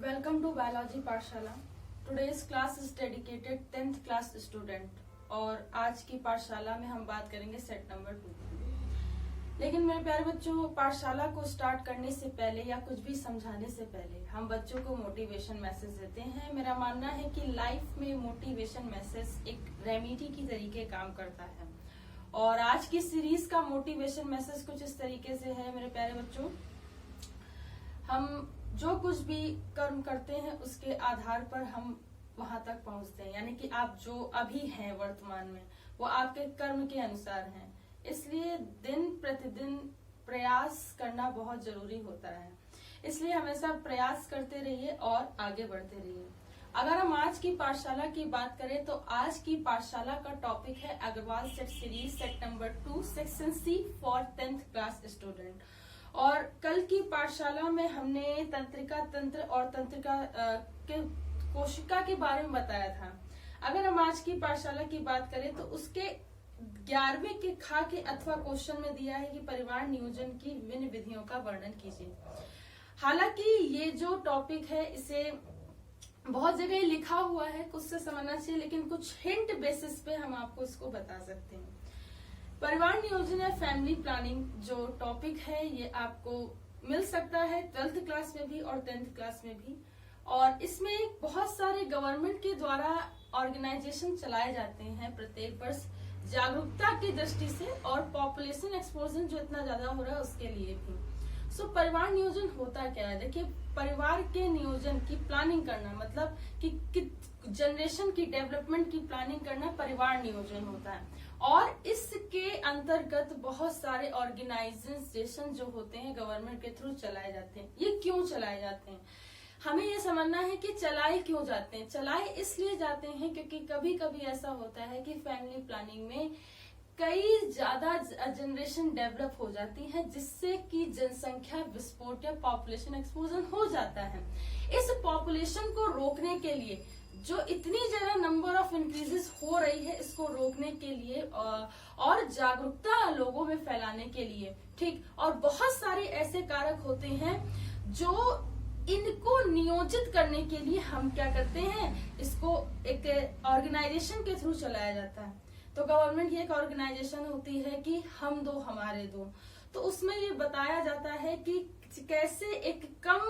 Welcome to Biology पाठशाला। Today's class is dedicated 10th class student और आज की पाठशाला में हम बात करेंगे सेट नंबर 2। लेकिन मेरे प्यारे बच्चों, पाठशाला को स्टार्ट करने से पहले या कुछ भी समझाने से पहले हम बच्चों को मोटिवेशन मैसेज देते हैं। मेरा मानना है कि लाइफ में मोटिवेशन मैसेज एक रेमेडी की तरीके काम करता है और आज की सीरीज का मोटिवेशन मैसेज कुछ इस तरीके से है। मेरे प्यारे बच्चों, हम जो कुछ भी कर्म करते हैं उसके आधार पर हम वहां तक पहुंचते हैं, यानी कि आप जो अभी हैं वर्तमान में वो आपके कर्म के अनुसार हैं। इसलिए दिन प्रतिदिन प्रयास करना बहुत जरूरी होता है। इसलिए हमेशा प्रयास करते रहिए और आगे बढ़ते रहिए। अगर हम आज की पाठशाला की बात करें तो आज की पाठशाला का टॉपिक है Agarwal set series set number 2 section C for 10th class student. और कल की पाठशाला में हमने तंत्रिका तंत्र और तंत्रिका के कोशिका के बारे में बताया था। अगर हम आज की पाठशाला की बात करें तो उसके 11वें के खा के अथवा क्वेश्चन में दिया है कि परिवार नियोजन की विभिन्न विधियों का वर्णन कीजिए। हालांकि ये जो टॉपिक है इसे बहुत जगह लिखा हुआ है, कुछ से समझना चाहिए, लेकिन कुछ हिंट बेसिस पे हम आपको इसको बता सकते हैं। परिवार नियोजन या फैमिली प्लानिंग जो टॉपिक है ये आपको मिल सकता है 12th क्लास में भी और 10th क्लास में भी। और इसमें बहुत सारे गवर्नमेंट के द्वारा ऑर्गेनाइजेशन चलाए जाते हैं प्रत्येक वर्ष जागरूकता की दृष्टि से और पॉपुलेशन एक्सपोजर जो इतना ज्यादा हो रहा है उसके लिए भी। सो परिवार नियोजन होता क्या है? देखिए, परिवार के नियोजन की प्लानिंग करना मतलब कि जनरेशन की डेवलपमेंट की प्लानिंग करना परिवार नियोजन होता है। और इसके अंतर्गत बहुत सारे ऑर्गेनाइजेशन जो होते हैं गवर्नमेंट के थ्रू चलाए जाते हैं। ये क्यों चलाए जाते हैं? हमें ये समझना है कि चलाए क्यों जाते हैं। चलाए इसलिए जाते हैं क्योंकि कभी कभी ऐसा होता है कि फैमिली प्लानिंग में कई ज्यादा जनरेशन डेवलप हो जाती है जिससे कि जनसंख्या विस्फोट या पॉपुलेशन एक्सप्लोजन हो जाता है। इस पॉपुलेशन को रोकने के लिए जो इतनी ज्यादा नंबर ऑफ इंक्रीजेस हो रही है इसको रोकने के लिए और जागरूकता लोगों में फैलाने के लिए, ठीक, और बहुत सारे ऐसे कारक होते हैं जो इनको नियोजित करने के लिए हम क्या करते हैं, इसको एक ऑर्गेनाइजेशन के थ्रू चलाया जाता है। तो गवर्नमेंट की एक ऑर्गेनाइजेशन होती है कि हम दो हमारे दो, तो उसमें ये बताया जाता है कि कैसे एक कम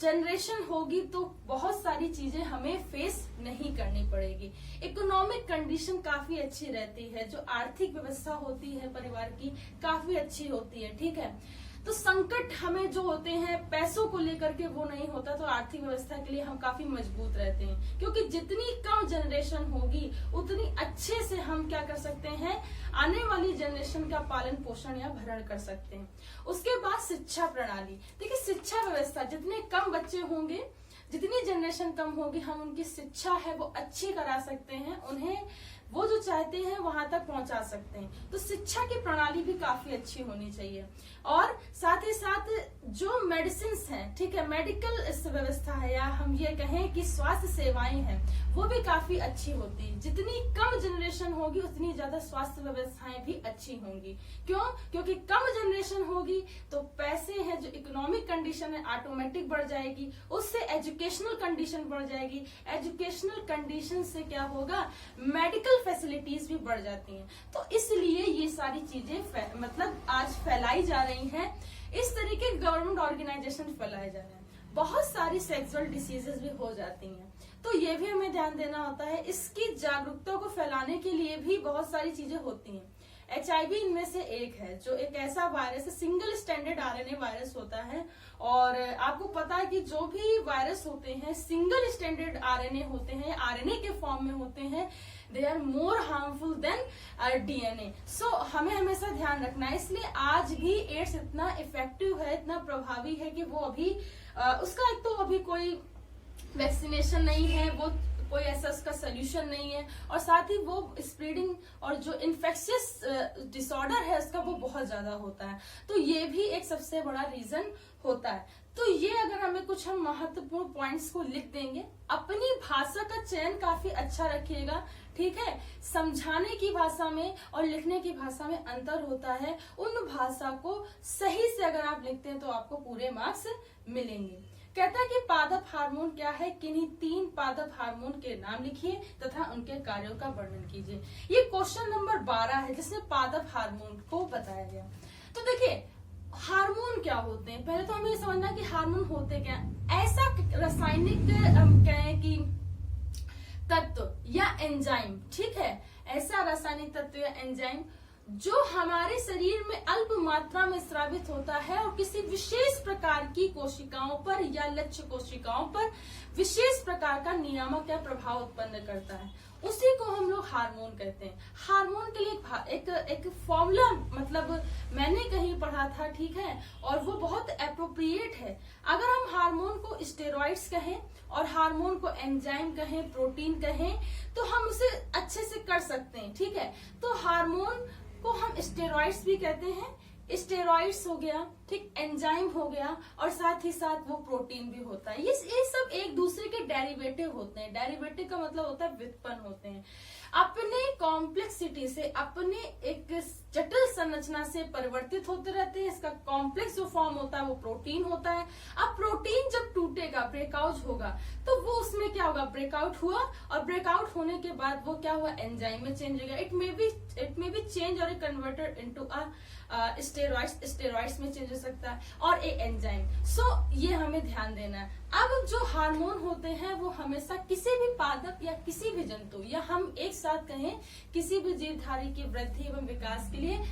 जनरेशन होगी तो बहुत सारी चीजें हमें फेस नहीं करनी पड़ेगी। इकोनॉमिक कंडीशन काफी अच्छी रहती है, जो आर्थिक व्यवस्था होती है परिवार की काफी अच्छी होती है, ठीक है। तो संकट हमें जो होते हैं पैसों को लेकर के वो नहीं होता, तो आर्थिक व्यवस्था के लिए हम काफी मजबूत रहते हैं, क्योंकि जितनी कम जनरेशन होगी उतनी अच्छे से हम क्या कर सकते हैं, आने वाली जनरेशन का पालन पोषण या भरण कर सकते हैं। उसके बाद शिक्षा प्रणाली। देखिए, शिक्षा व्यवस्था, जितने कम बच्चे होंगे, जितनी जनरेशन कम होगी, हम उनकी शिक्षा है वो अच्छी करा सकते हैं, उन्हें वो जो चाहते हैं वहां तक पहुंचा सकते हैं। तो शिक्षा की प्रणाली भी काफी अच्छी होनी चाहिए। और साथ ही साथ जो मेडिसिन हैं, ठीक है, मेडिकल व्यवस्था है या हम ये कहें कि स्वास्थ्य सेवाएं हैं, वो भी काफी अच्छी होती है। जितनी कम जनरेशन होगी उतनी ज्यादा स्वास्थ्य व्यवस्थाएं भी अच्छी होंगी। क्यों? क्योंकि कम जनरेशन होगी तो पैसे हैं, जो इकोनॉमिक कंडीशन है ऑटोमेटिक बढ़ जाएगी, उससे एजुकेशनल कंडीशन बढ़ जाएगी, एजुकेशनल कंडीशन से क्या होगा, मेडिकल फैसिलिटीज भी बढ़ जाती हैं। तो इसलिए ये सारी चीजें मतलब आज फैलाई जा रही हैं। इस तरीके गवर्नमेंट ऑर्गेनाइजेशन फैलाए जा रहे हैं। बहुत सारी सेक्सुअल डिसीजेस भी हो जाती हैं, तो ये भी हमें ध्यान देना होता है। इसकी जागरूकता को फैलाने के लिए भी बहुत सारी चीजें होती हैं। HIV इनमें से एक है, जो एक ऐसा वायरस है, सिंगल स्टैंडर्ड RNA वायरस होता है। और आपको पता है कि जो भी वायरस होते हैं सिंगल स्टैंडर्ड RNA होते हैं, RNA के फॉर्म में होते हैं, they are more harmful than DNA। So हमें हमेशा ध्यान रखना है। इसलिए आज भी एड्स इतना इफेक्टिव है, इतना प्रभावी है कि वो अभी उसका एक तो अभी कोई वैक्सीनेशन नहीं है, वो कोई ऐसा उसका सोल्यूशन नहीं है, और साथ ही वो स्प्रेडिंग और जो इन्फेक्शियस डिसऑर्डर है उसका वो बहुत ज्यादा होता है। तो ये भी एक सबसे बड़ा रीजन होता है। तो ये अगर हमें कुछ हम महत्वपूर्ण पॉइंट्स को लिख देंगे, अपनी भाषा का चयन काफी अच्छा रखिएगा, ठीक है। समझाने की भाषा में और लिखने की भाषा में अंतर होता है। उन भाषा को सही से अगर आप लिखते हैं तो आपको पूरे मार्क्स मिलेंगे। कहता है कि पादप हार्मोन क्या है, किन्हीं 3 पादप हार्मोन के नाम लिखिए तथा उनके कार्यों का वर्णन कीजिए। ये क्वेश्चन नंबर 12 है जिसमें पादप हार्मोन को बताया गया। तो देखिए हार्मोन क्या होते हैं, पहले तो हमें ये समझना कि हार्मोन होते क्या है। ऐसा रासायनिक कहें कि तत्व या एंजाइम, ठीक है, ऐसा रासायनिक तत्व या एंजाइम जो हमारे शरीर में अल्प मात्रा में स्रावित होता है और किसी विशेष प्रकार की कोशिकाओं पर या लक्ष्य कोशिकाओं पर विशेष प्रकार का नियामक या प्रभाव उत्पन्न करता है, उसी को हम लोग हार्मोन कहते हैं। हार्मोन के लिए एक फॉर्मूला मतलब मैंने कहीं पढ़ा था, ठीक है, और वो बहुत एप्रोप्रिएट है। अगर हम हार्मोन को स्टेरॉइड्स कहें और हार्मोन को एंजाइम कहें, प्रोटीन कहें, तो हम उसे अच्छे से कर सकते हैं, ठीक है। तो हार्मोन को हम स्टेरॉइड्स भी कहते हैं, स्टेरॉइड्स हो गया, ठीक, एंजाइम हो गया, और साथ ही साथ वो प्रोटीन भी होता है। ये सब एक दूसरे के डेरिवेटिव होते हैं। डेरिवेटिव का मतलब होता है व्युत्पन्न होते हैं। अपने कॉम्प्लेक्सिटी से, अपने एक जटिल संरचना से परिवर्तित होते रहते हैं। इसका कॉम्प्लेक्स जो फॉर्म होता है वो प्रोटीन होता है। अब प्रोटीन जब टूटेगा, ब्रेकआउट होगा, तो वो उसमें क्या होगा, ब्रेकआउट हुआ, और ब्रेकआउट होने के बाद वो क्या हुआ, एंजाइम में चेंज हो गया। इट मे बी चेंज और कन्वर्टेड इनटू स्टेरॉइड्स में चेंज हो सकता है और ए एंजाइम। सो ये हमें ध्यान देना है। अब जो हार्मोन होते हैं वो हमेशा किसी भी पादप या किसी भी जंतु या हम एक साथ कहें किसी भी जीवधारी की वृद्धि एवं विकास के लिए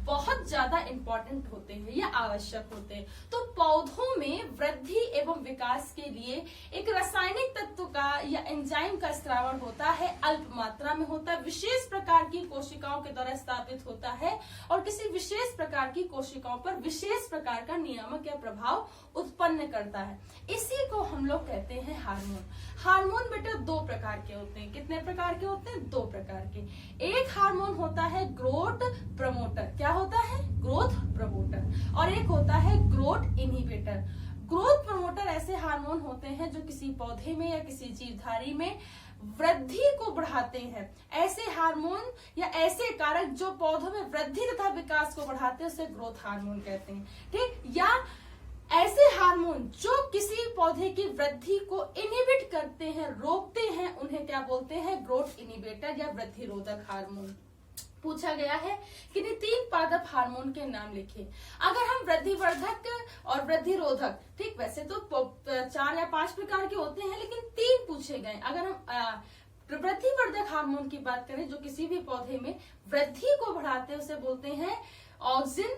बहुत ज्यादा इंपॉर्टेंट होते हैं या आवश्यक होते हैं। तो पौधों में वृद्धि एवं विकास के लिए एक रासायनिक तत्व का या एंजाइम का स्रावण होता है, अल्प मात्रा में होता है, विशेष प्रकार की कोशिकाओं के द्वारा स्थापित होता है और किसी विशेष प्रकार की कोशिकाओं पर विशेष प्रकार का नियामक या प्रभाव उत्पन्न करता है। इसी को हम लोग कहते हैं हार्मोन। हार्मोन बेटा 2 प्रकार के होते हैं। कितने प्रकार के होते हैं? 2 प्रकार के। एक हार्मोन होता है ग्रोथ प्रमोटर। क्या होता है? Growth promoter. और एक होता है ग्रोथ इनहिबिटर। ग्रोथ प्रमोटर ऐसे हार्मोन होते हैं जो किसी पौधे में या किसी जीवधारी में वृद्धि को बढ़ाते हैं। ऐसे हार्मोन या ऐसे कारक जो पौधों में वृद्धि तथा विकास को बढ़ाते हैं उसे ग्रोथ हार्मोन कहते हैं, ठीक। या ऐसे हार्मोन जो किसी पौधे की वृद्धि को इनहिबिट करते हैं, रोकते हैं, उन्हें क्या बोलते हैं? ग्रोथ इनहिबिटर या वृद्धि रोधक हार्मोन। पूछा गया है कि 3 पादप हार्मोन के नाम लिखिए। अगर हम वृद्धिवर्धक और वृद्धि रोधक, ठीक, वैसे तो 4 या 5 प्रकार के होते हैं लेकिन 3 पूछे गए। अगर हम वृद्धिवर्धक हार्मोन की बात करें जो किसी भी पौधे में वृद्धि को बढ़ाते हैं उसे बोलते हैं ऑक्सिन,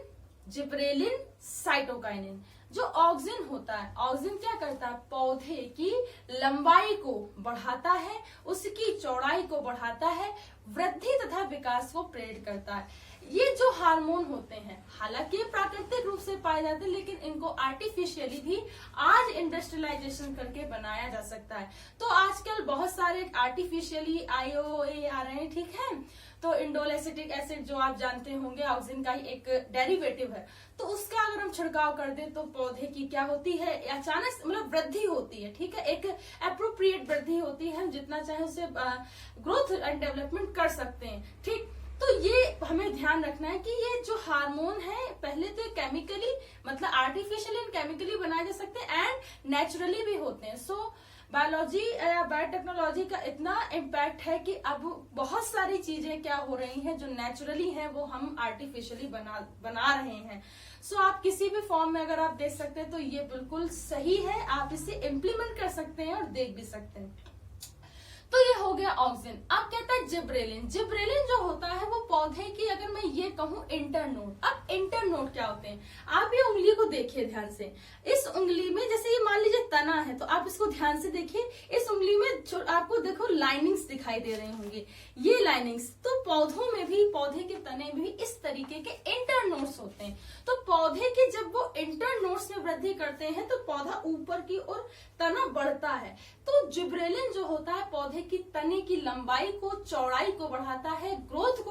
जिब्रेलिन, साइटोकाइनिन। जो ऑक्सिन होता है, ऑक्सिन क्या करता है? पौधे की लंबाई को बढ़ाता है, उसकी चौड़ाई को बढ़ाता है, वृद्धि तथा विकास को प्रेरित करता है। ये जो हार्मोन होते हैं हालांकि प्राकृतिक रूप से पाए जाते हैं लेकिन इनको आर्टिफिशियली भी आज इंडस्ट्रियलाइजेशन करके बनाया जा सकता है। तो आजकल बहुत सारे आर्टिफिशियली IOA आ रहे हैं, ठीक है। तो इंडोल एसिटिक एसिड जो आप जानते होंगे ऑक्सिन का ही एक डेरिवेटिव है, तो उसका अगर हम छिड़काव कर दें तो पौधे की क्या होती है? अचानक मतलब वृद्धि होती है, ठीक है, एक एप्रोप्रिएट वृद्धि होती है। हम जितना चाहे उसे ग्रोथ एंड डेवलपमेंट कर सकते हैं, ठीक। तो ये हमें ध्यान रखना है कि ये जो हार्मोन है पहले तो केमिकली मतलब आर्टिफिशियली एंड केमिकली बनाए जा सकते हैं एंड नेचुरली भी होते हैं। सो बायोलॉजी या बायोटेक्नोलॉजी का इतना इम्पैक्ट है कि अब बहुत सारी चीजें क्या हो रही हैं जो नेचुरली हैं वो हम आर्टिफिशियली बना रहे हैं। सो आप किसी भी फॉर्म में अगर आप देख सकते हैं तो ये बिल्कुल सही है, आप इसे इम्प्लीमेंट कर सकते हैं और देख भी सकते हैं। तो ये हो गया ऑक्सिन। अब कहता है जिब्रेलिन। जिब्रेलिन जो होता है वो पौधे की अगर मैं ये कहूं इंटरनोड। अब इंटरनोड क्या होते हैं? आप ये उंगली को देखिए ध्यान से। इस उंगली में जैसे ये मान लीजिए तना है तो आप इसको ध्यान से देखिए। इस उंगली में आपको देखो लाइनिंग्स दिखाई दे रहे होंगे, ये लाइनिंग्स। तो पौधों में भी, पौधे के तने में भी इस तरीके के इंटरनोड्स होते हैं। तो पौधे के जब वो इंटरनोड्स में वृद्धि करते हैं तो पौधा ऊपर की ओर तना बढ़ता है। तो जिब्रेलिन जो होता है पौधे की तने की लंबाई को, चौड़ाई को बढ़ाता है, ग्रोथ को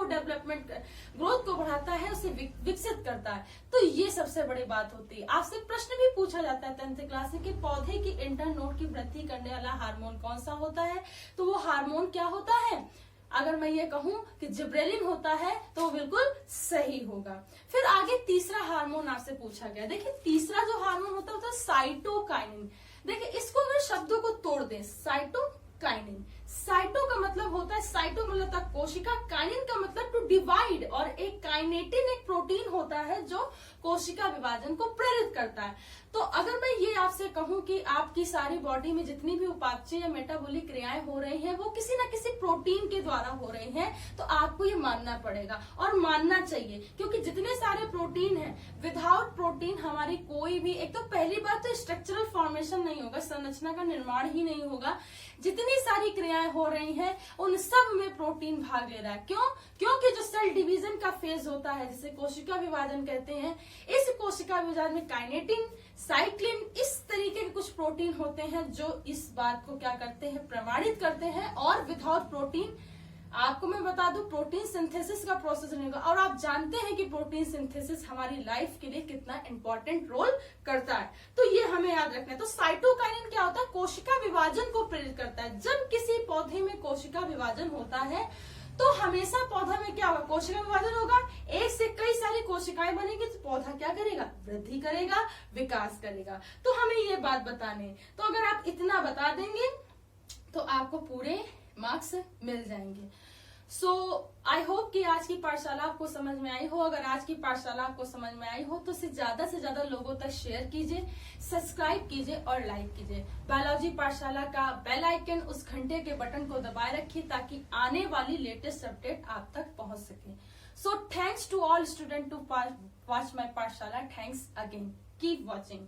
बढ़ाता है, उसे विकसित करता है। तो ये सबसे बड़ी बात होती है। आपसे प्रश्न भी पूछा जाता है 10th क्लास में कि पौधे की इंटरनोड की वृद्धि करने वाला हार्मोन कौन सा होता है? तो वो हार्मोन क्या होता है? अगर मैं ये कहूं कि जिब्रेलिन होता है तो वो बिल्कुल सही होगा। फिर आगे तीसरा हार्मोन आपसे पूछा गया। देखिए तीसरा जो हार्मोन होता है साइटोकाइनिन। देखिए, इसको अगर शब्दों को तोड़ दें, साइटोकाइनिन, साइटो का मतलब होता है, साइटो मतलब होता है कोशिका, काइनिन का मतलब टू डिवाइड, और एक काइनेटिन एक प्रोटीन होता है जो कोशिका विभाजन को प्रेरित करता है। तो अगर मैं ये आपसे कहूं कि आपकी सारी बॉडी में जितनी भी उपापचय या मेटाबॉलिक क्रियाएं हो रही हैं वो किसी ना किसी प्रोटीन के द्वारा हो रही हैं, तो आपको ये मानना पड़ेगा और मानना चाहिए, क्योंकि जितने सारे प्रोटीन हैं, विदाउट प्रोटीन हमारी कोई भी, एक तो पहली बात तो स्ट्रक्चरल फॉर्मेशन नहीं होगा, संरचना का निर्माण ही नहीं होगा। जितनी सारी क्रियाएं हो रही हैं उन सब में प्रोटीन भाग ले रहा है। क्यों? क्योंकि जो सेल डिवीजन का फेज होता है, जिसे कोशिका विभाजन कहते हैं, इस कोशिका विभाजन में काइनेटिन, साइक्लिन, इस तरीके के कुछ प्रोटीन होते हैं जो इस बात को क्या करते हैं, प्रमाणित करते हैं। और विदाउट प्रोटीन, आपको मैं बता दूं, प्रोटीन सिंथेसिस का प्रोसेस नहीं होगा। और आप जानते हैं कि प्रोटीन सिंथेसिस हमारी लाइफ के लिए कितना इंपॉर्टेंट रोल करता है, तो ये हमें याद रखना है। तो साइटोकाइनिन क्या होता है? कोशिका विभाजन को प्रेरित करता है। जब किसी पौधे में कोशिका विभाजन होता है तो हमेशा पौधा में क्या होगा, कोशिका विभाजन होगा, एक से कई सारी कोशिकाएं बनेगी, तो पौधा क्या करेगा, वृद्धि करेगा, विकास करेगा। तो हमें ये बात बताने, तो अगर आप इतना बता देंगे तो आपको पूरे मार्क्स मिल जाएंगे। सो आई होप कि आज की पाठशाला आपको समझ में आई हो। अगर आज की पाठशाला आपको समझ में आई हो तो इसे ज्यादा से ज्यादा लोगों तक शेयर कीजिए, सब्सक्राइब कीजिए और लाइक कीजिए। बायोलॉजी पाठशाला का बेल आइकन, उस घंटे के बटन को दबाए रखिए ताकि आने वाली लेटेस्ट अपडेट आप तक पहुंच सके। So thanks to all student to watch my Pathshala. Thanks again, keep watching.